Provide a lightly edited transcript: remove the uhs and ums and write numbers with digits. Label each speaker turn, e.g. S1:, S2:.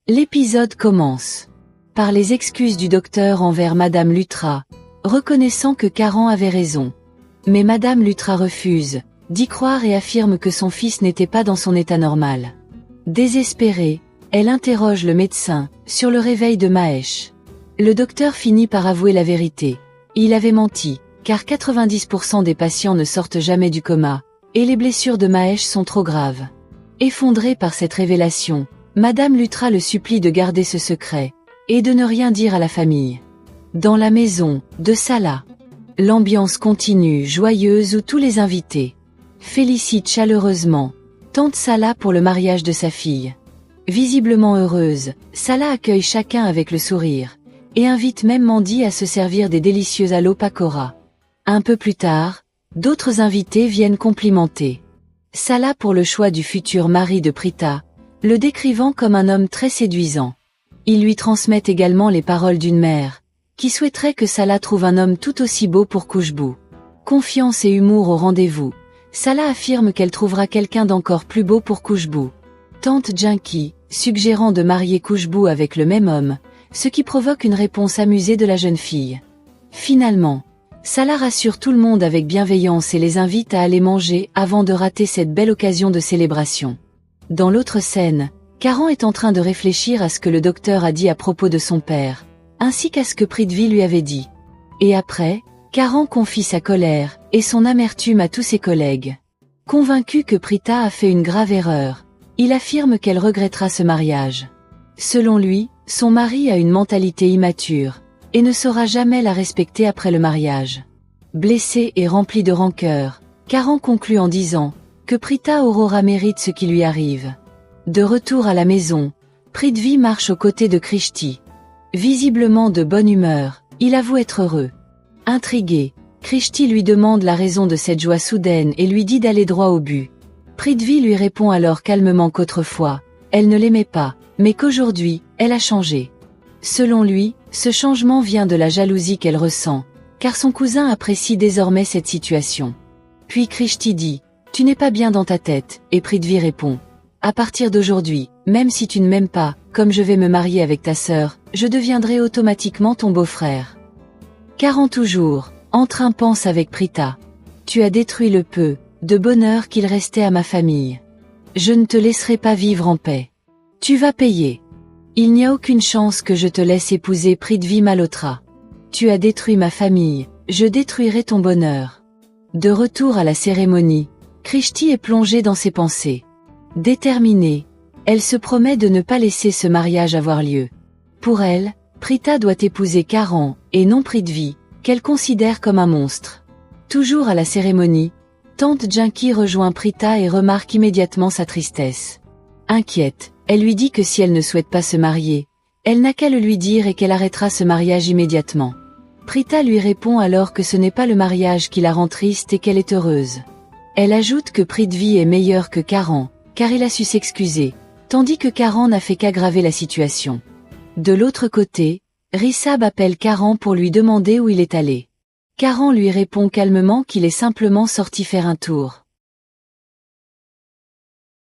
S1: L'épisode commence par les excuses du docteur envers Madame Lutra, reconnaissant que Caran avait raison. Mais Madame Lutra refuse d'y croire et affirme que son fils n'était pas dans son état normal. Désespérée, elle interroge le médecin sur le réveil de Mahesh. Le docteur finit par avouer la vérité. Il avait menti, car 90% des patients ne sortent jamais du coma, et les blessures de Mahesh sont trop graves. Effondrée par cette révélation, Madame Lutra le supplie de garder ce secret, et de ne rien dire à la famille. Dans la maison de Sala, l'ambiance continue joyeuse où tous les invités félicitent chaleureusement tante Sala pour le mariage de sa fille. Visiblement heureuse, Sala accueille chacun avec le sourire, et invite même Mandy à se servir des délicieux aloo pakora. Un peu plus tard, d'autres invités viennent complimenter Sala pour le choix du futur mari de Prita, le décrivant comme un homme très séduisant. Ils lui transmettent également les paroles d'une mère, qui souhaiterait que Sala trouve un homme tout aussi beau pour Khushbu. Confiance et humour au rendez-vous, Sala affirme qu'elle trouvera quelqu'un d'encore plus beau pour Khushbu. Tante Jinky, suggérant de marier Khushbu avec le même homme, ce qui provoque une réponse amusée de la jeune fille. Finalement, Sala rassure tout le monde avec bienveillance et les invite à aller manger avant de rater cette belle occasion de célébration. Dans l'autre scène, Caran est en train de réfléchir à ce que le docteur a dit à propos de son père, ainsi qu'à ce que Prithvi lui avait dit. Et après, Caran confie sa colère et son amertume à tous ses collègues. Convaincu que Prita a fait une grave erreur, il affirme qu'elle regrettera ce mariage. Selon lui, son mari a une mentalité immature, et ne saura jamais la respecter après le mariage. Blessé et rempli de rancœur, Caran conclut en disant que Prita Aurora mérite ce qui lui arrive. De retour à la maison, Prithvi marche aux côtés de Krishti. Visiblement de bonne humeur, il avoue être heureux. Intrigué, Krishti lui demande la raison de cette joie soudaine et lui dit d'aller droit au but. Prithvi lui répond alors calmement qu'autrefois, elle ne l'aimait pas, mais qu'aujourd'hui, elle a changé. Selon lui, ce changement vient de la jalousie qu'elle ressent, car son cousin apprécie désormais cette situation. Puis Krishti dit « Tu n'es pas bien dans ta tête » et Prithvi répond « À partir d'aujourd'hui, même si tu ne m'aimes pas, comme je vais me marier avec ta sœur, je deviendrai automatiquement ton beau-frère. » Caran toujours, en train pense avec Prita. « Tu as détruit le peu de bonheur qu'il restait à ma famille. Je ne te laisserai pas vivre en paix. Tu vas payer. Il n'y a aucune chance que je te laisse épouser Prithvi Malhotra. Tu as détruit ma famille, je détruirai ton bonheur. » De retour à la cérémonie, Krishti est plongée dans ses pensées. Déterminée, elle se promet de ne pas laisser ce mariage avoir lieu. Pour elle, Prita doit épouser Caran, et non Prithvi, qu'elle considère comme un monstre. Toujours à la cérémonie, tante Jinky rejoint Prita et remarque immédiatement sa tristesse. Inquiète, elle lui dit que si elle ne souhaite pas se marier, elle n'a qu'à le lui dire et qu'elle arrêtera ce mariage immédiatement. Prita lui répond alors que ce n'est pas le mariage qui la rend triste et qu'elle est heureuse. Elle ajoute que Prithvi est meilleur que Caran, car il a su s'excuser, tandis que Caran n'a fait qu'aggraver la situation. De l'autre côté, Rishabh appelle Caran pour lui demander où il est allé. Caran lui répond calmement qu'il est simplement sorti faire un tour.